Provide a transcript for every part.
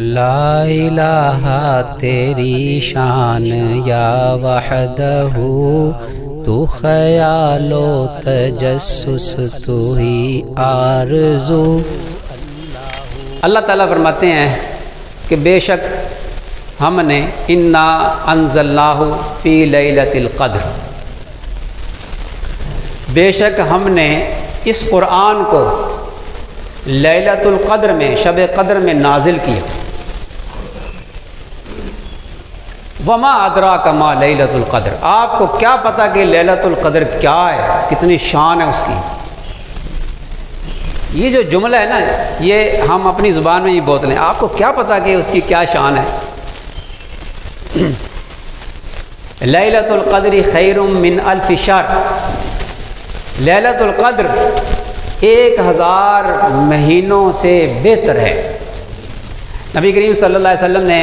لا الہ تیری شان یا وحدہ، تو خیال و تجسس تو ہی آرزو۔ اللہ تعالیٰ فرماتے ہیں کہ بے شک ہم نے انا انزلناہ فی لیلۃ القدر، بے شک ہم نے اس قرآن کو لیلۃ القدر میں، شب قدر میں نازل کیا۔ وما ادراک ما لیلۃ القدر، آپ کو کیا پتہ کہ لیلۃ القدر کیا ہے، کتنی شان ہے اس کی۔ یہ جو جملہ ہے نا، یہ ہم اپنی زبان میں ہی بول لیں، آپ کو کیا پتہ کہ اس کی کیا شان ہے۔ لیلۃ القدر خیر من الف شہر، لیلۃ القدر 1000 مہینوں سے بہتر ہے۔ نبی کریم صلی اللہ علیہ وسلم نے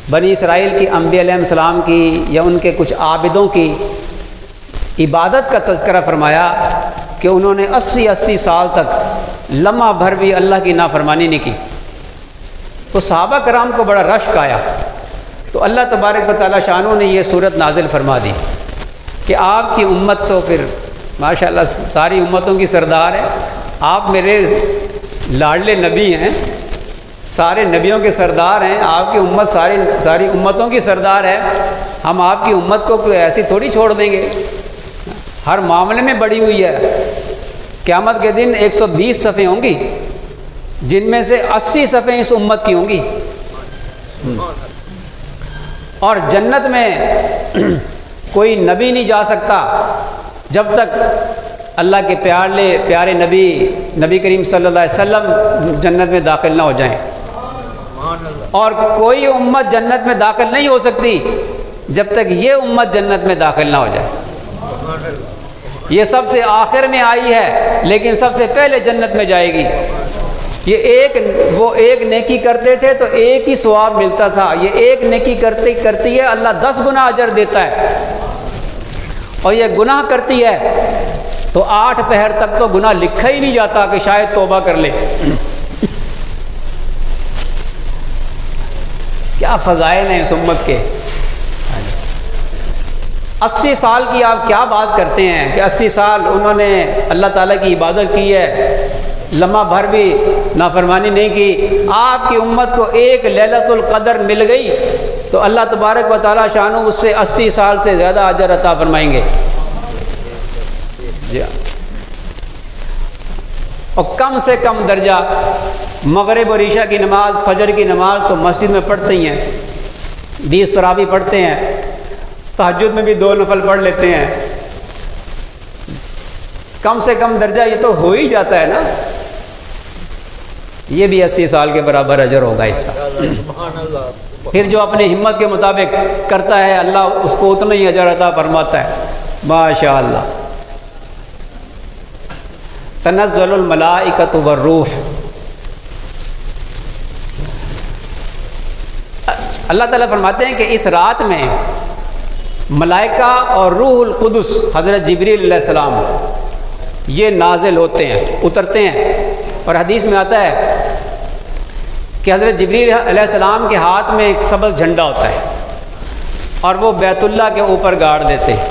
بنی اسرائیل کی انبیاء علیہ السلام کی یا ان کے کچھ عابدوں کی عبادت کا تذکرہ فرمایا کہ انہوں نے 80 سال تک لمحہ بھر بھی اللہ کی نافرمانی نہیں کی۔ تو صحابہ کرام کو بڑا رشک آیا، تو اللہ تبارک و تعالیٰ شانوں نے یہ صورت نازل فرما دی کہ آپ کی امت تو پھر ماشاءاللہ ساری امتوں کی سردار ہے، آپ میرے لاڈلے نبی ہیں، سارے نبیوں کے سردار ہیں، آپ کی امت ساری امتوں کی سردار ہے، ہم آپ کی امت کو کوئی ایسی تھوڑی چھوڑ دیں گے، ہر معاملے میں بڑی ہوئی ہے۔ قیامت کے دن 120 صفیں ہوں گی، جن میں سے 80 صفیں اس امت کی ہوں گی، اور جنت میں کوئی نبی نہیں جا سکتا جب تک اللہ کے پیارے نبی کریم صلی اللہ علیہ وسلم جنت میں داخل نہ ہو جائیں، اور کوئی امت جنت میں داخل نہیں ہو سکتی جب تک یہ امت جنت میں داخل نہ ہو جائے۔ یہ سب سے آخر میں آئی ہے لیکن سب سے پہلے جنت میں جائے گی۔ وہ ایک نیکی کرتے تھے تو ایک ہی ثواب ملتا تھا، یہ ایک نیکی کرتی ہے اللہ 10 گنا اجر دیتا ہے، اور یہ گناہ کرتی ہے تو 8 پہر تک تو گناہ لکھا ہی نہیں جاتا کہ شاید توبہ کر لے۔ کیا فضائل ہیں اس امت کے۔ 80 سال کی آپ کیا بات کرتے ہیں کہ 80 سال انہوں نے اللہ تعالیٰ کی عبادت کی ہے، لمحہ بھر بھی نافرمانی نہیں کی۔ آپ کی امت کو ایک لیلۃ القدر مل گئی تو اللہ تبارک و تعالیٰ شانو اس سے 80 سال سے زیادہ اجر عطا فرمائیں گے۔ اور کم سے کم درجہ مغرب اور عشاء کی نماز، فجر کی نماز تو مسجد میں پڑھتے ہی ہیں، 20 تراویح پڑھتے ہیں، تہجد میں بھی 2 نفل پڑھ لیتے ہیں، کم سے کم درجہ یہ تو ہو ہی جاتا ہے نا۔ یہ بھی 80 سال کے برابر اجر ہوگا اس کا۔ پھر جو اپنی ہمت کے مطابق کرتا ہے اللہ اس کو اتنا ہی اجر عطا فرماتا ہے، ماشاءاللہ۔ تنزل الملائکۃ والروح، اللہ تعالیٰ فرماتے ہیں کہ اس رات میں ملائکہ اور روح القدس حضرت جبریل علیہ السلام یہ نازل ہوتے ہیں، اترتے ہیں۔ اور حدیث میں آتا ہے کہ حضرت جبریل علیہ السلام کے ہاتھ میں ایک سبز جھنڈا ہوتا ہے، اور وہ بیت اللہ کے اوپر گاڑ دیتے ہیں،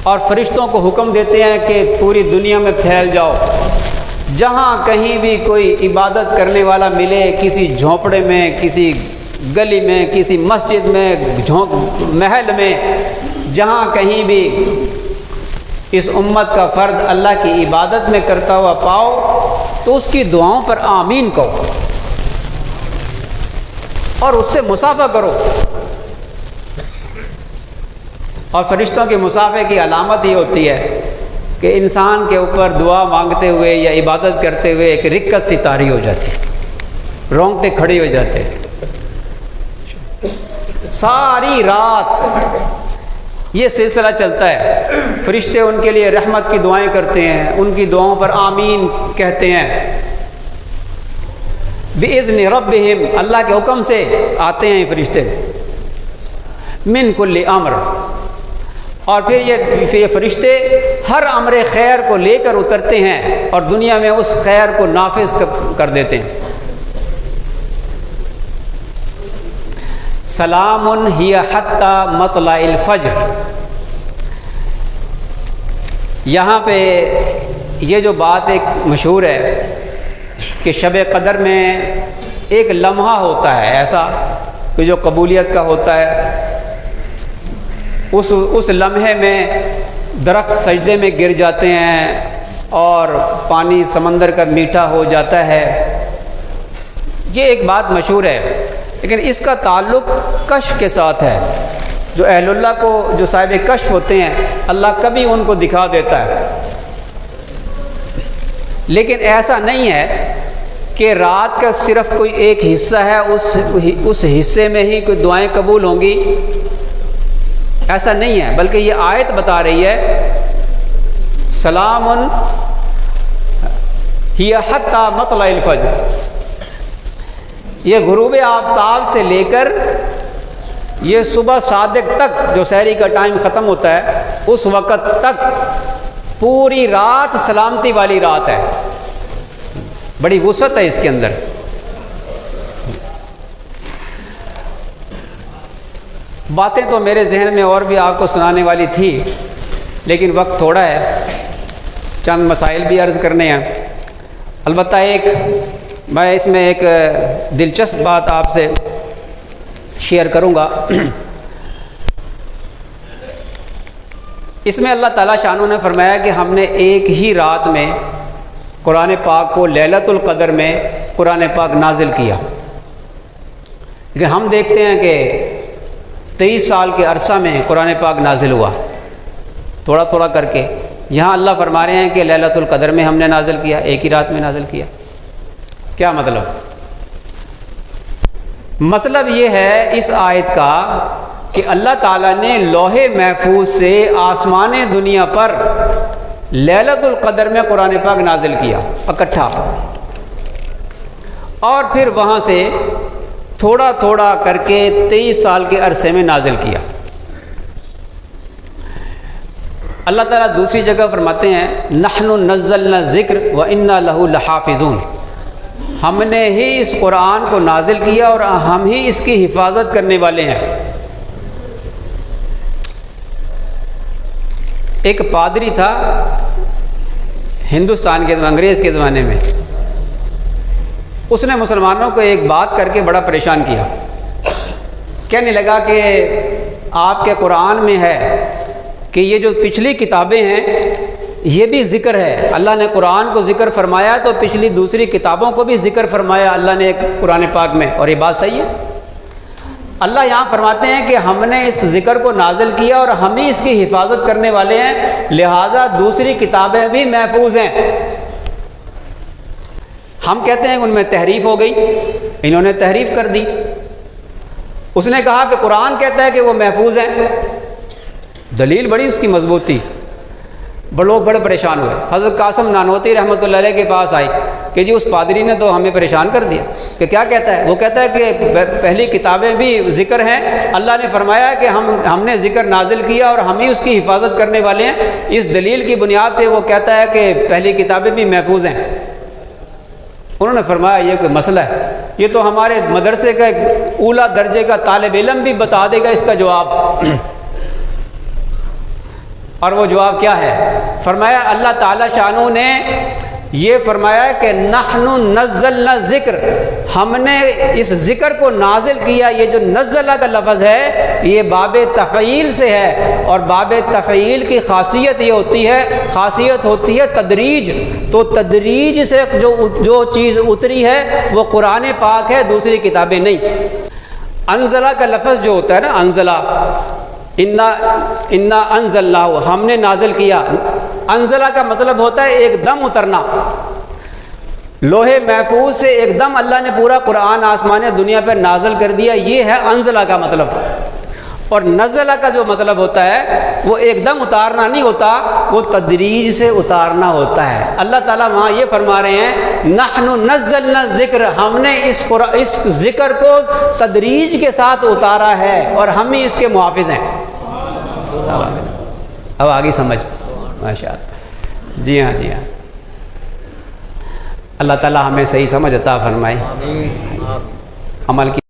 اور فرشتوں کو حکم دیتے ہیں کہ پوری دنیا میں پھیل جاؤ، جہاں کہیں بھی کوئی عبادت کرنے والا ملے، کسی جھونپڑے میں، کسی گلی میں، کسی مسجد میں، محل میں، جہاں کہیں بھی اس امت کا فرد اللہ کی عبادت میں کرتا ہوا پاؤ تو اس کی دعاؤں پر آمین کہو اور اس سے مصافحہ کرو۔ اور فرشتوں کے مصافحے کی علامت یہ ہوتی ہے کہ انسان کے اوپر دعا مانگتے ہوئے یا عبادت کرتے ہوئے ایک رکت سی طاری ہو جاتی ہے، رونگٹے کھڑی ہو جاتے ہیں۔ ساری رات یہ سلسلہ چلتا ہے، فرشتے ان کے لیے رحمت کی دعائیں کرتے ہیں، ان کی دعاؤں پر آمین کہتے ہیں۔ بِإِذْنِ رَبِّهِمْ، اللہ کے حکم سے آتے ہیں فرشتے، مِنْ كُلِّ أَمْرٍ، اور پھر یہ فرشتے ہر امر خیر کو لے کر اترتے ہیں اور دنیا میں اس خیر کو نافذ کر دیتے ہیں۔ سلام ہی حتی مطلع الفجر. یہاں پہ یہ جو بات ایک مشہور ہے کہ شب قدر میں ایک لمحہ ہوتا ہے ایسا کہ جو قبولیت کا ہوتا ہے. اس لمحے میں درخت سجدے میں گر جاتے ہیں اور پانی سمندر کا میٹھا ہو جاتا ہے. یہ ایک بات مشہور ہے، لیکن اس کا تعلق کشف کے ساتھ ہے. جو اہل اللہ کو، جو صاحب کشف ہوتے ہیں، اللہ کبھی ان کو دکھا دیتا ہے. لیکن ایسا نہیں ہے کہ رات کا صرف کوئی ایک حصہ ہے، اس حصے میں ہی کوئی دعائیں قبول ہوں گی، ایسا نہیں ہے. بلکہ یہ آیت بتا رہی ہے سلام ہی حتی مطلع الفجر. یہ غروب آفتاب سے لے کر یہ صبح صادق تک، جو سحری کا ٹائم ختم ہوتا ہے، اس وقت تک پوری رات سلامتی والی رات ہے. بڑی وسعت ہے اس کے اندر. باتیں تو میرے ذہن میں اور بھی آپ کو سنانے والی تھی، لیکن وقت تھوڑا ہے. چند مسائل بھی عرض کرنے ہیں. البتہ میں اس میں ایک دلچسپ بات آپ سے شیئر کروں گا. اس میں اللہ تعالیٰ شانو نے فرمایا کہ ہم نے ایک ہی رات میں قرآن پاک کو لیلۃ القدر میں قرآن پاک نازل کیا. لیکن ہم دیکھتے ہیں کہ 23 سال کے عرصہ میں قرآن پاک نازل ہوا تھوڑا تھوڑا کر کے. یہاں اللہ فرما رہے ہیں کہ لیلۃ القدر میں ہم نے نازل کیا، ایک ہی رات میں نازل کیا. کیا مطلب؟ مطلب یہ ہے اس آیت کا کہ اللہ تعالیٰ نے لوح محفوظ سے آسمان دنیا پر لیلۃ القدر میں قرآن پاک نازل کیا اکٹھا، اور پھر وہاں سے تھوڑا تھوڑا کر کے 23 سال کے عرصے میں نازل کیا. اللہ تعالیٰ دوسری جگہ فرماتے ہیں نحن نزلنا الذکر وإنا لہ لحافظون. ہم نے ہی اس قرآن کو نازل کیا اور ہم ہی اس کی حفاظت کرنے والے ہیں. ایک پادری تھا ہندوستان کے انگریز کے زمانے میں، اس نے مسلمانوں کو ایک بات کر کے بڑا پریشان کیا. کہنے لگا کہ آپ کے قرآن میں ہے کہ یہ جو پچھلی کتابیں ہیں یہ بھی ذکر ہے. اللہ نے قرآن کو ذکر فرمایا تو پچھلی دوسری کتابوں کو بھی ذکر فرمایا اللہ نے قرآن پاک میں، اور یہ بات صحیح ہے. اللہ یہاں فرماتے ہیں کہ ہم نے اس ذکر کو نازل کیا اور ہم ہی اس کی حفاظت کرنے والے ہیں، لہٰذا دوسری کتابیں بھی محفوظ ہیں. ہم کہتے ہیں کہ ان میں تحریف ہو گئی، انہوں نے تحریف کر دی. اس نے کہا کہ قرآن کہتا ہے کہ وہ محفوظ ہیں، دلیل بڑی اس کی مضبوط تھی. لوگ بڑے پریشان ہوئے. حضرت قاسم نانوتی رحمۃ اللہ علیہ کے پاس آئے کہ جی اس پادری نے تو ہمیں پریشان کر دیا کہ کیا کہتا ہے. وہ کہتا ہے کہ پہلی کتابیں بھی ذکر ہیں، اللہ نے فرمایا کہ ہم نے ذکر نازل کیا اور ہم ہی اس کی حفاظت کرنے والے ہیں. اس دلیل کی بنیاد پہ وہ کہتا ہے کہ پہلی کتابیں بھی محفوظ ہیں. انہوں نے فرمایا یہ کوئی مسئلہ ہے، یہ تو ہمارے مدرسے کا ایک اولا درجے کا طالب علم بھی بتا دے گا اس کا جواب. اور وہ جواب کیا ہے؟ فرمایا اللہ تعالیٰ شانو نے یہ فرمایا کہ نحن نزلنا ذکر، ہم نے اس ذکر کو نازل کیا. یہ جو نزلہ کا لفظ ہے یہ باب تفعیل سے ہے، اور باب تفعیل کی خاصیت یہ ہوتی ہے تدریج. تو تدریج سے جو چیز اتری ہے وہ قرآن پاک ہے، دوسری کتابیں نہیں. انزلہ کا لفظ جو ہوتا ہے نا، انزلہ، انا انزلناہ، ہم نے نازل کیا. انزلہ کا مطلب ہوتا ہے ایک دم اترنا. لوح محفوظ سے ایک دم اللہ نے پورا قرآن آسمان دنیا پر نازل کر دیا، یہ ہے انزلہ کا مطلب. اور نزلہ کا جو مطلب ہوتا ہے وہ ایک دم اتارنا نہیں ہوتا، وہ تدریج سے اتارنا ہوتا ہے. اللہ تعالیٰ وہاں یہ فرما رہے ہیں نحن نزلنا الذکر، ہم نے اس ذکر کو تدریج کے ساتھ اتارا ہے اور ہم ہی اس کے محافظ ہیں. اب آگے سمجھ. ماشاء اللہ. جی ہاں جی ہاں، اللہ تعالیٰ ہمیں صحیح سمجھ عطا فرمائے، عمل کی